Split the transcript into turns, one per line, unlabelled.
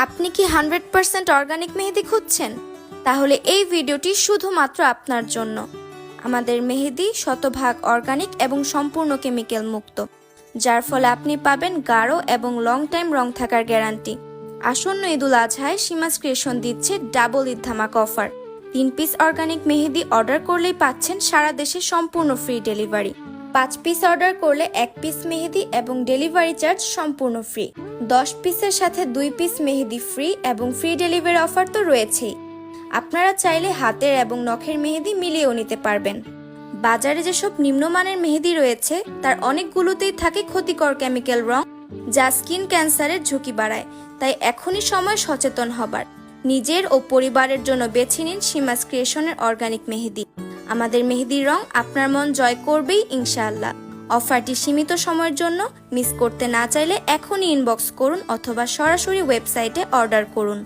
আপনি কি 100% অর্গানিক মেহেদি খুঁজছেন? তাহলে এই ভিডিওটি শুধুমাত্র আপনার জন্য। আমাদের মেহেদি শতভাগ অর্গানিক এবং সম্পূর্ণ কেমিক্যাল মুক্ত, যার ফলে আপনি পাবেন গাঢ় এবং লং টাইম রং থাকার গ্যারান্টি। আসন্ন ঈদুল আজহায় সীমাস ক্রিয়েশন দিচ্ছে ডাবল ঈদ ধামাকা অফার। 3 পিস অর্গানিক মেহেদি অর্ডার করলেই পাচ্ছেন সারা দেশে সম্পূর্ণ ফ্রি ডেলিভারি। 5 পিস অর্ডার করলে 1 পিস মেহেদি এবং ডেলিভারি চার্জ সম্পূর্ণ ফ্রি। 10 পিসের সাথে 2 পিস মেহেদি ফ্রি এবং ফ্রি ডেলিভারি অফার তো রয়েছেই। আপনারা চাইলে হাতের এবং নখের মেহেদি মিলিয়েও নিতে পারবেন। বাজারে যেসব নিম্নমানের মেহেদি রয়েছে তার অনেকগুলোতেই থাকে ক্ষতিকর কেমিক্যাল রং, যা স্কিন ক্যান্সারের ঝুঁকি বাড়ায়। তাই এখনই সময় সচেতন হবার। নিজের ও পরিবারের জন্য বেছে নিন সীমাস ক্রিয়েশনের অর্গানিক মেহেদি। আমাদের মেহেদির রং আপনার মন জয় করবেই ইনশাআল্লাহ। অফারটি সীমিত সময়ের জন্য, মিস করতে না চাইলে এখনই ইনবক্স করুন অথবা সরাসরি ওয়েবসাইটে অর্ডার করুন।